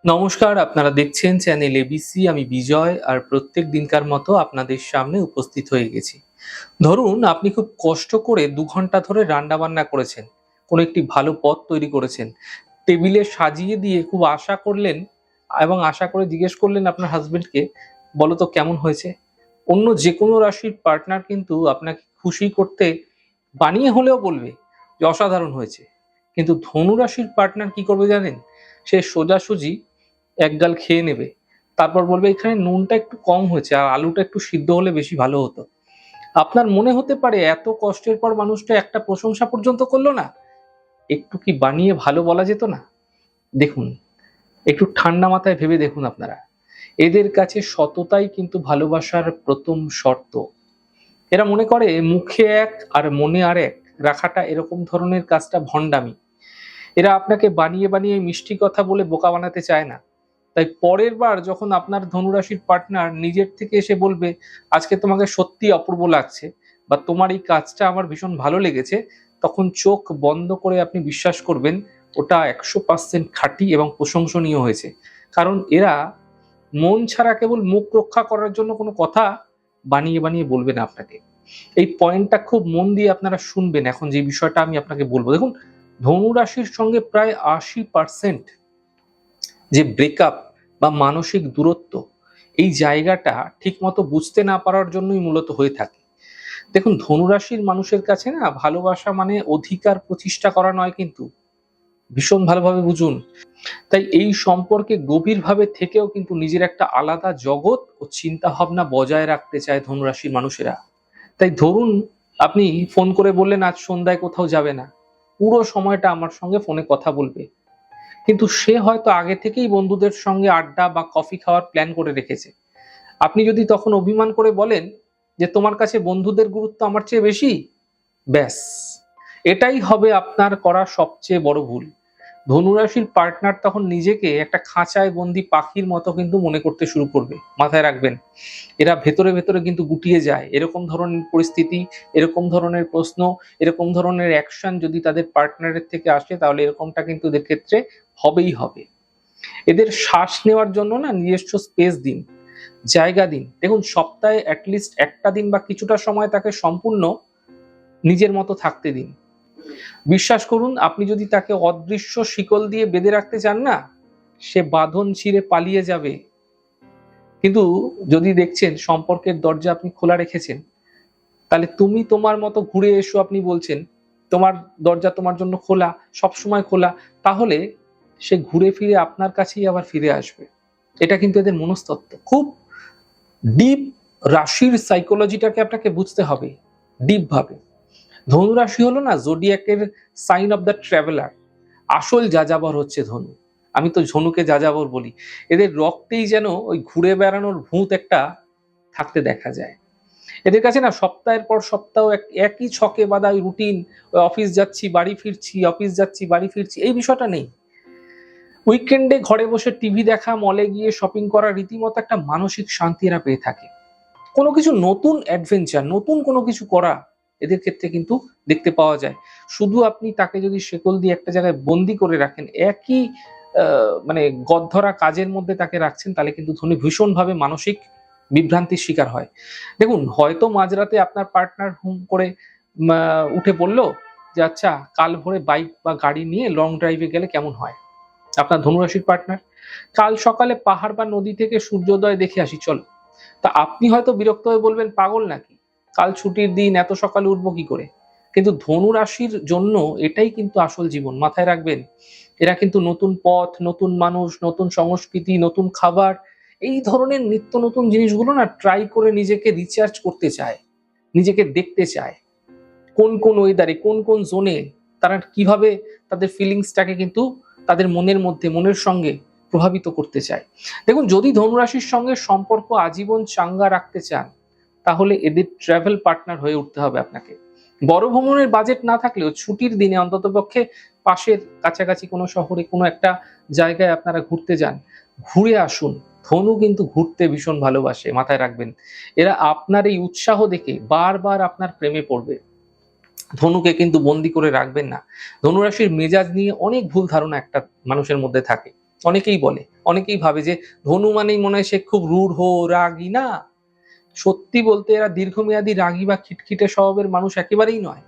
নমস্কার, আপনারা দেখছেন চ্যানেল এবিসি। আমি বিজয়, আর প্রত্যেক দিনকার মতো আপনাদের সামনে উপস্থিত হয়ে গেছি। ধরুন আপনি খুব কষ্ট করে ২ ঘন্টা ধরে রান্না বান্না করেছেন, কোনো একটি ভালো পদ তৈরি করেছেন, টেবিলে সাজিয়ে দিয়ে খুব আশা করলেন এবং আশা করে জিজ্ঞেস করলেন আপনার হাজবেন্ডকে, বলো তো কেমন হয়েছে। অন্য যে কোনো রাশির পার্টনার কিন্তু আপনাকে খুশি করতে বানিয়ে হলেও বলবে যে অসাধারণ হয়েছে। কিন্তু ধনু রাশির পার্টনার কি করবে জানেন? সে সোজাসুজি এক গাল খেয়ে নেবে। তারপর বলবে এখানে নুনটা একটু কম হয়েছে আর আলুটা একটু সিদ্ধ হলে বেশি ভালো হতো। আপনার মনে হতে পারে এত কষ্টের পর মানুষটা একটা প্রশংসা পর্যন্ত করলো না? একটু কি বানিয়ে ভালো বলা যেত না? দেখুন, একটু ঠান্ডা মাথায় ভেবে দেখুন আপনারা। এদের কাছে সততাই কিন্তু ভালোবাসার প্রথম শর্ত। এরা মনে করে মুখে এক আর মনে আর এক রাখাটা এরকম ধরনের কাজটা ভণ্ডামি। এরা আপনাকে বানিয়ে বানিয়ে মিষ্টি কথা বলে বোকা বানাতে চায় না। তাই পরের বার যখন আপনার ধনুরাশির পার্টনার নিজের থেকে এসে বলবে আজকে তোমাকে সত্যি অপূর্ব লাগছে বা তোমার এই কাজটা আমার ভীষণ ভালো লেগেছে, তখন চোখ বন্ধ করে আপনি বিশ্বাস করবেন ওটা ১০০% খাঁটি এবং প্রশংসনীয় হয়েছে। কারণ এরা মন ছাড়া কেবল মুখ রক্ষা করার জন্য কোনো কথা বানিয়ে বানিয়ে বলবে না আপনাকে। এই পয়েন্টটা খুব মন দিয়ে আপনারা শুনবেন। এখন যে বিষয়টা আমি আপনাকে বলবো, দেখুন, ধনু রাশির সঙ্গে প্রায় ৮০% যে ব্রেকআপ বা মানসিক দূরত্ব, এই জায়গাটা ঠিকমতো বুঝতে না পারার জন্যই মূলত হয়ে থাকে। দেখুন, ধনুরাশির মানুষের কাছে না ভালোবাসা মানে অধিকার প্রতিষ্ঠা করা নয় কিন্তু। ভীষণ ভালোভাবে বুঝুন। তাই এই সম্পর্কে গভীরভাবে থেকেও কিন্তু নিজের একটা আলাদা জগৎ ও চিন্তা ভাবনা বজায় রাখতে চায় ধনুরাশির মানুষেরা। তাই ধরুন আপনি ফোন করে বললেন আজ সন্ধ্যায় কোথাও যাবে না, পুরো সময়টা আমার সঙ্গে ফোনে কথা বলবে। কিন্তু সে হয়তো আগে থেকেই বন্ধুদের সঙ্গে আড্ডা বা কফি খাওয়ার প্ল্যান করে রেখেছে। আপনি যদি তখন অভিমান করে বলেন যে তোমার কাছে বন্ধুদের গুরুত্ব আমার চেয়ে বেশি, ব্যাস, এটাই হবে আপনার করা সবচেয়ে বড় ভুল। ধনুরাশির পার্টনার তখন নিজেকে একটা খাঁচায় বন্দি পাখির মতো কিন্তু মনে করতে শুরু করবে। মাথায় রাখবেন, এরা ভেতরে ভেতরে কিন্তু গুটিয়ে যায়। এরকম ধরনের পরিস্থিতি, এরকম ধরনের প্রশ্ন, এরকম ধরনের অ্যাকশন যদি তাদের পার্টনারের থেকে আসে, তাহলে এরকমটা কিন্তু এদের ক্ষেত্রে হবেই হবে। এদের শ্বাস নেওয়ার জন্য না নিজস্ব স্পেস দিন, জায়গা দিন। দেখুন, সপ্তাহে অ্যাটলিস্ট একটা দিন বা কিছুটা সময় তাকে সম্পূর্ণ নিজের মতো থাকতে দিন। বিশ্বাস করুন, আপনি যদি তাকে অদৃশ্য শিকল দিয়ে বেঁধে রাখতে চান না, সে বাঁধন ছিঁড়ে পালিয়ে যাবে। কিন্তু যদি দেখছেন সম্পর্কের দরজা আপনি খোলা রেখেছেন, তাহলে তুমি তোমার মতো ঘুরে এসো আপনি বলছেন, তোমার দরজা তোমার জন্য খোলা, সবসময় খোলা, তাহলে সে ঘুরে ফিরে আপনার কাছেই আবার ফিরে আসবে। এটা কিন্তু এদের মনস্তত্ত্ব। খুব ডিপ রাশির সাইকোলজিটাকে আপনাকে বুঝতে হবে ডিপ ভাবে। ধনু রাশি হলো না জোডিয়াকের সাইন অফ দ্য ট্রাভেলার। আসল যাযাবর হচ্ছে ধনু। আমি তো ধনুকে যাযাবর বলি। এদের রক্তেই যেন ওই ঘুরে বেড়ানোর ভূত একটা থাকতে দেখা যায়। এদের কাছে না সপ্তাহের পর সপ্তাহ একই ছকে বাঁধা ওই রুটিন, অফিস যাচ্ছি বাড়ি ফিরছি, অফিস যাচ্ছি বাড়ি ফিরছি, এই বিষয়টা নেই। উইকেন্ডে ঘরে বসে টিভি দেখা, মলে গিয়ে শপিং করা রীতিমতো একটা মানসিক শান্তি এরা পেয়ে থাকে। কোনো কিছু নতুন অ্যাডভেঞ্চার, নতুন কোনো কিছু করা এদের ক্ষেত্রে কিন্তু দেখতে পাওয়া যায়। শুধু আপনি তাকে যদি শেকল দিয়ে একটা জায়গায় বন্দি করে রাখেন, একই মানে গধরা কাজের মধ্যে তাকে রাখছেন, তাহলে কিন্তু ধনী ভীষণভাবে মানসিক বিভ্রান্তির শিকার হয়। দেখুন, হয়তো মাঝরাতে আপনার পার্টনার হুম করে উঠে বলল যে আচ্ছা কাল ভোরে বাইক বা গাড়ি নিয়ে লং ড্রাইভে গেলে কেমন হয়। আপনার ধনুরাশির পার্টনার কাল সকালে পাহাড় বা নদী থেকে সূর্যোদয় দেখে আসি চল। তা আপনি হয়তো বিরক্ত হয়ে বলবেন পাগল নাকি, কাল ছুটির দিন, এত সকালে উঠবো কি করে। কিন্তু ধনু রাশির জন্য এটাই কিন্তু আসল জীবন। মাথায় রাখবেন, এরা কিন্তু নতুন পথ, নতুন মানুষ, নতুন সংস্কৃতি, নতুন খাবার, এই ধরনের নিত্য নতুন জিনিসগুলো না ট্রাই করে নিজেকে রিচার্জ করতে চায়, নিজেকে দেখতে চায়। কোন কোন ওয়েদারে, কোন কোন জোনে তারা কিভাবে তাদের ফিলিংসটাকে কিন্তু তাদের মনের মধ্যে, মনের সঙ্গে প্রভাবিত করতে চায়। দেখুন, যদি ধনুরাশির সঙ্গে সম্পর্ক আজীবন চাঙ্গা রাখতে চান, তাহলে এদের ট্রাভেল পার্টনার হয়ে উঠতে হবে আপনাকে। বড় ভ্রমণের বাজেট না থাকলেও ছুটির দিনে অন্ততপক্ষে পাশের কাছাকাছি কোনো শহরে কোনো একটা জায়গায় আপনারা ঘুরতে যান, ঘুরে আসুন। ধনু কিন্তু ঘুরতে ভীষণ ভালোবাসে, মাথায় রাখবেন। এরা আপনার এই উৎসাহ দেখে বারবার আপনার প্রেমে পড়বে। ধনুকে কিন্তু বন্দি করে রাখবেন না। ধনুরাশির মেজাজ নিয়ে অনেক ভুল ধারণা একটা মানুষের মধ্যে থাকে। অনেকেই বলে, অনেকেই ভাবে যে ধনু মানেই মনে হয় সে খুব রূঢ় রাগী। না, সত্যি বলতে এরা দীর্ঘমেয়াদী রাগী বা খিটখিটে স্বভাবের মানুষ একেবারেই নয়।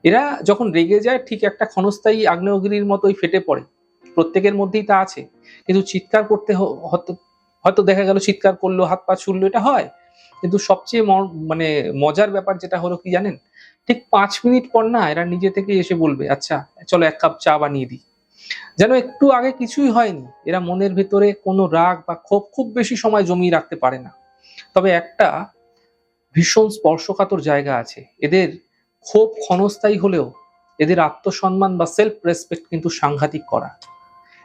এরা যখন রেগে যায় ঠিক একটা ক্ষণস্থায়ী আগ্নেয়গিরির মতোই ফেটে পড়ে। প্রত্যেকের মধ্যেই তা আছে। কিন্তু চিৎকার করতে হয়তো হয়তো দেখা গেল চিৎকার করলো, হাত পা ছুড়লো, এটা হয়। কিন্তু সবচেয়ে মানে মজার ব্যাপার যেটা হলো কি জানেন? ঠিক ৫ মিনিট পর না এরা নিজে থেকেই এসে বলবে, "আচ্ছা চলো ১ কাপ চা বানিয়ে দিই।" যেন একটু আগে কিছুই হয়নি। এরা মনের ভেতরে কোনো রাগ বা ক্ষোভ খুব বেশি সময় জমিয়ে রাখতে পারে না। তবে একটা ভীষণ স্পর্শকাতর জায়গা আছে। এদের ক্ষোভ ক্ষণস্থায়ী হলেও এদের আত্মসম্মান বা সেলফ রেসপেক্ট কিন্তু সাংঘাতিক কড়া।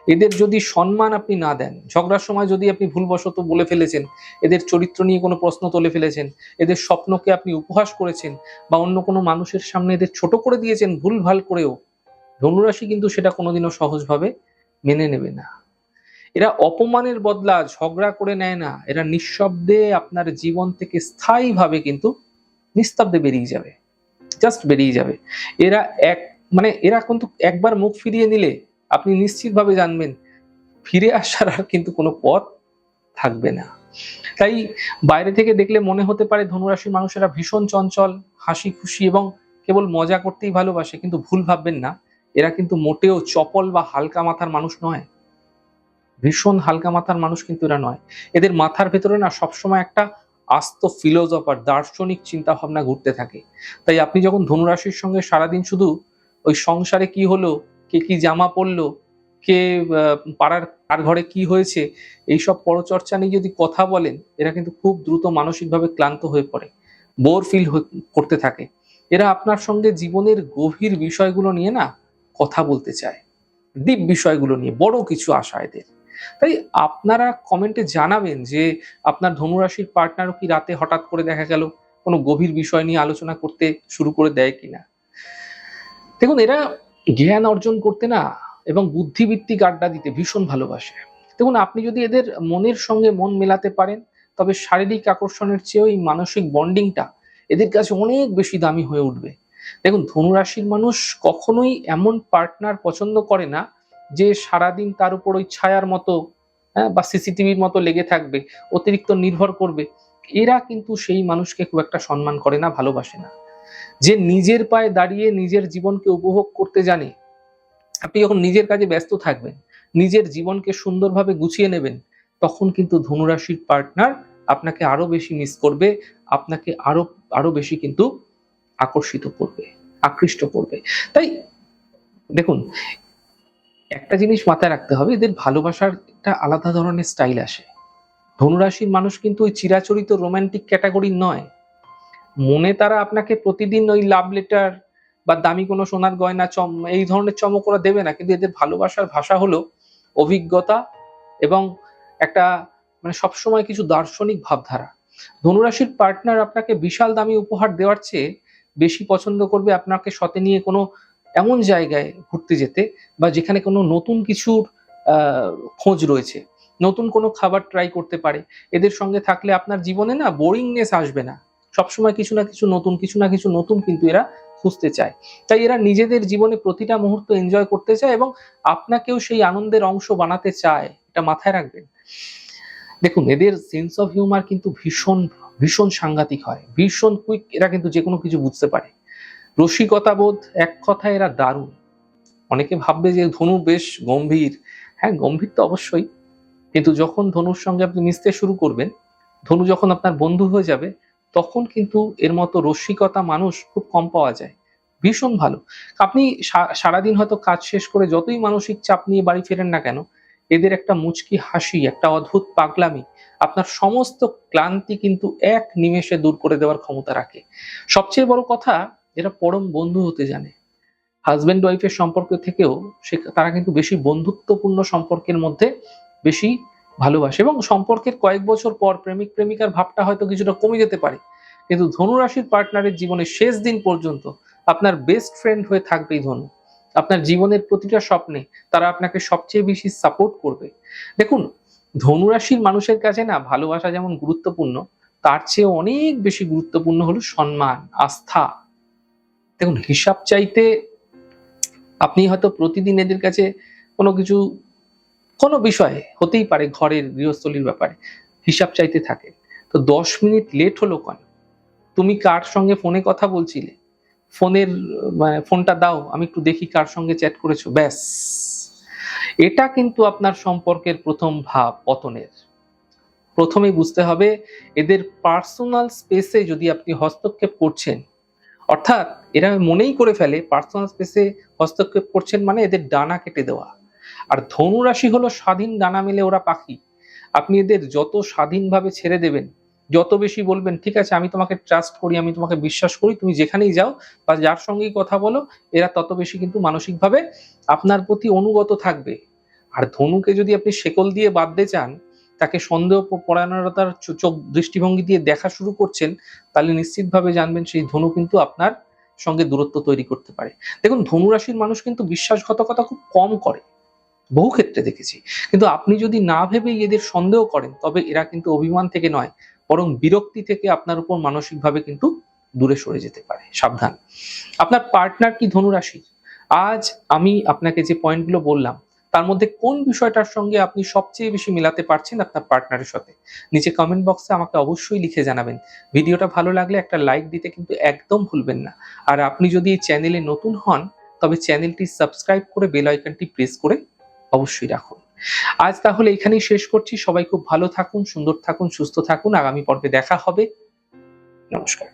এদের যদি সম্মান আপনি না দেন, ঝগড়ার সময় যদি আপনি ভুলবশত বলে ফেলেছেন, এদের চরিত্র নিয়ে কোনো প্রশ্ন তুলে ফেলেছেন, এদের স্বপ্নকে আপনি উপহাস করেছেন বা অন্য কোনো মানুষের সামনে এদের ছোট করে দিয়েছেন ভুলভাল করেও, ধনুরাশি কিন্তু সেটা কোনোদিনও সহজভাবে মেনে নেবে না। এরা অপমানের বদলা ঝগড়া করে নেয় না। এরা নিঃশব্দে আপনার জীবন থেকে স্থায়ীভাবে কিন্তু নিস্তব্ধে বেরিয়ে যাবে। জাস্ট বেরিয়ে যাবে। এরা এক মানে এরা কিন্তু একবার মুখ ফিরিয়ে নিলে আপনি নিশ্চিতভাবে জানবেন ফিরে আসার আর কিন্তু কোনো পথ থাকবে না। তাই বাইরে থেকে দেখলে মনে হতে পারে ধনুরাশির মানুষেরা ভীষণ চঞ্চল, হাসি-খুশি এবং কেবল মজা করতেই ভালোবাসে। কিন্তু ভুল ভাববেন না। এরা কিন্তু মোটেও চপল বা হালকা মাথার মানুষ নয়। ভীষণ হালকা মাথার মানুষ কিন্তু এরা নয়। এদের মাথার ভেতরে না সবসময় একটা আস্ত ফিলোজফার দার্শনিক চিন্তাভাবনা ঘুরতে থাকে। তাই আপনি যখন ধনুরাশির সঙ্গে সারাদিন শুধু ওই সংসারে কি হলো, কে কি জামা পরলো, কে পাড়ার কার ঘরে কি হয়েছে, এইসব পরচর্চা নিয়ে যদি কথা বলেন, এরা কিন্তু খুব দ্রুত মানসিকভাবে ক্লান্ত হয়ে পড়ে। বোর ফিল করতে থাকে। এরা আপনার সঙ্গে জীবনের গভীর বিষয়গুলো নিয়ে না কথা বলতে চায়। ডিপ বিষয়গুলো নিয়ে বড় কিছু আশা এদের। তাই আপনারা কমেন্টে জানাবেন যে আপনার ধনুরাশির পার্টনারও কি রাতে হঠাৎ করে দেখা গেল কোনো গভীর বিষয় নিয়ে আলোচনা করতে শুরু করে দেয় কিনা। দেখুন এরা জ্ঞান অর্জন করতে না এবং বুদ্ধিভিত্তিক আড্ডা দিতে ভীষণ ভালোবাসে। দেখুন আপনি যদি এদের মনের সঙ্গে মন মেলাতে পারেন তবে শারীরিক আকর্ষণের চেয়েও এই মানসিক বন্ডিংটা এদের কাছে অনেক বেশি দামি হয়ে উঠবে। দেখুন ধনুরাশির মানুষ কখনোই এমন পার্টনার পছন্দ করে না যে সারাদিন তার উপর ওই ছায়ার মতো, হ্যাঁ, বা সিসিটিভির মতো লেগে থাকবে, অতিরিক্ত নির্ভর করবে। এরা কিন্তু সেই মানুষকে খুব একটা সম্মান করে না, ভালোবাসে না। যে নিজের পায়ে দাঁড়িয়ে নিজের জীবনকে উপভোগ করতে জানে, আপনি যখন নিজের কাজে ব্যস্ত থাকবেন, নিজের জীবনকে সুন্দরভাবে গুছিয়ে নেবেন, তখন কিন্তু ধনুরাশির পার্টনার আপনাকে আরো বেশি মিস করবে, আপনাকে আরো আরো বেশি কিন্তু আকর্ষিত করবে, আকৃষ্ট করবে। তাই দেখুন একটা জিনিস মাথায় রাখতে হবে, এদের ভালোবাসার একটা আলাদা ধরনের স্টাইল আসে। ধনুরাশির মানুষ কিন্তু ওই চিরাচরিত রোমান্টিক ক্যাটাগরির নয়। মনে তারা আপনাকে প্রতিদিন ওই লাভ লেটার বা দামি কোনো সোনার গয়না এই ধরনের চমক ওরা দেবে না। কিন্তু এদের ভালোবাসার ভাষা হলো অভিজ্ঞতা এবং একটা মানে সবসময় কিছু দার্শনিক ভাবধারা। ধনুরাশির পার্টনার আপনাকে বিশাল দামি উপহার দেওয়ার চেয়ে বেশি পছন্দ করবে আপনাকে সাথে নিয়ে কোনো এমন জায়গায় ঘুরতে যেতে বা যেখানে কোনো নতুন কিছুর আ খোঁজ রয়েছে। নতুন কোনো খাবার ট্রাই করতে পারে। এদের সঙ্গে থাকলে আপনার জীবনে না বোরিংনেস আসবে না। সবসময় কিছু না কিছু নতুন, কিছু না কিছু নতুন কিন্তু এরা খুঁজতে চায়। তাই এরা নিজেদের জীবনে প্রতিটা মুহূর্ত এনজয় করতে চায় এবং আপনাকেও সেই আনন্দের অংশ বানাতে চায়। এটা মাথায় রাখবেন। দেখুন এদের সেন্স অফ হিউমার কিন্তু ভীষণ, ভীষণ সাংঘাতিক হয়। ভীষণ কুইক এরা কিন্তু যেকোনো কিছু বুঝতে পারে। রসিকতাবোধ এক কথায় এরা দারুণ। অনেকে ভাববে যে ধনু বেশ গম্ভীর। হ্যাঁ, গম্ভীর তো অবশ্যই। কিন্তু যখন ধনুর সঙ্গে আপনি মিশতে শুরু করবেন, ধনু যখন আপনার বন্ধু হয়ে যাবে, তখন কিন্তু এর মতো রসিকতা মানুষ খুব কম পাওয়া যায়। ভীষণ ভালো। আপনি সারাদিন হয়তো কাজ শেষ করে যতই মানসিক চাপ নিয়ে বাড়ি ফেরেন না কেন, এদের একটা মুচকি হাসি, একটা অদ্ভুত পাগলামি আপনার সমস্ত ক্লান্তি কিন্তু এক নিমেষে দূর করে দেওয়ার ক্ষমতা রাখে। সবচেয়ে বড় কথা, এরা পরম বন্ধু হতে জানে। হাসব্যান্ড ওয়াইফের সম্পর্ক থেকেও তারা কিন্তু বেশি বন্ধুত্বপূর্ণ সম্পর্কের মধ্যে বেশি ভালোবাসে এবং সম্পর্কের কয়েক বছর পর প্রেমিক প্রেমিকার ভাবটা হয়তো কিছুটা কমে যেতে পারে, কিন্তু ধনু রাশির পার্টনারের জীবনের শেষ দিন পর্যন্ত আপনার বেস্ট ফ্রেন্ড হয়ে থাকবেই ধনু। আপনার জীবনের প্রতিটা স্বপ্নে তারা আপনাকে সবচেয়ে বেশি সাপোর্ট করবে। দেখুন ধনু রাশির মানুষের কাছে না ভালোবাসা যেমন গুরুত্বপূর্ণ, তার চেয়ে অনেক বেশি গুরুত্বপূর্ণ হলো সম্মান, আস্থা। দেখুন হিসাব চাইতে আপনি হয়তো প্রতিদিন এদের কাছে কোনো কিছু কোনো বিষয়ে হতেই পারে, ঘরের গৃহস্থলীর ব্যাপারে হিসাব চাইতে থাকে। তো 10 মিনিট লেট হলো কেন? তুমি কার সঙ্গে ফোনে কথা বলছিলে? ফোনের ফোনটা দাও, আমি একটু দেখি কার সঙ্গে চ্যাট করেছো। ব্যাস। এটা কিন্তু আপনার সম্পর্কের প্রথম ধাপ পতনের। প্রথমেই বুঝতে হবে এদের পার্সোনাল স্পেসে যদি আপনি হস্তক্ষেপ করছেন, অর্থাৎ এরা মনেই করে ফেলে পার্সোনাল স্পেসে হস্তক্ষেপ করছেন মানে এদের ডানা কেটে দেওয়া। আর ধনু রাশি হলো স্বাধীন ডানা মেলে ওরা পাখি। আপনি এদের যত স্বাধীনভাবে ছেড়ে দেবেন, যত বেশি বলবেন ঠিক আছে আমি তোমাকে ট্রাস্ট করি, আমি তোমাকে বিশ্বাস করি, তুমি যেখানেই যাও বা যার সঙ্গেই কথা বলো, এরা তত বেশি কিন্তু মানসিকভাবে আপনার প্রতি অনুগত থাকবে। আর ধনুকে যদি আপনি শেকল দিয়ে বাঁধতে চান, তাকে সন্দেহ পরায়ণতার চোখ দৃষ্টিভঙ্গি দিয়ে দেখা শুরু করছেন, তাহলে নিশ্চিতভাবে জানবেন সেই ধনু কিন্তু আপনার সঙ্গে দূরত্ব তৈরি করতে পারে। দেখুন, ধনু রাশির মানুষ কিন্তু বিশ্বাসঘাতকতা খুব কম করে, বহু ক্ষেত্রে দেখেছি। কিন্তু আপনি যদি না ভেবেই এদের সন্দেহ করেন, তবে এরা কিন্তু অভিমান থেকে নয়, বরং বিরক্তি থেকে আপনার উপর মানসিকভাবে কিন্তু দূরে সরে যেতে পারে। সাবধান। আপনার পার্টনার কি ধনু রাশির? আজ আমি আপনাকে যে পয়েন্টগুলো বললাম, তার মধ্যে কোন বিষয়টার সঙ্গে আপনি সবচেয়ে বেশি মিলাতে পারছেন আপনার পার্টনারের সাথে? নিচে কমেন্ট বক্সে আমাকে অবশ্যই লিখে জানাবেন। ভিডিওটা ভালো লাগলে একটা লাইক দিতে কিন্তু একদম ভুলবেন না। আর আপনি যদি এই চ্যানেলে নতুন হন, তবে চ্যানেলটি সাবস্ক্রাইব করে বেল আইকনটি প্রেস করে অবশ্যই রাখুন। আজ তাহলে এখানেই শেষ করছি। সবাই খুব ভালো থাকুন, সুন্দর থাকুন, সুস্থ থাকুন। আগামী পর্বে দেখা হবে। নমস্কার।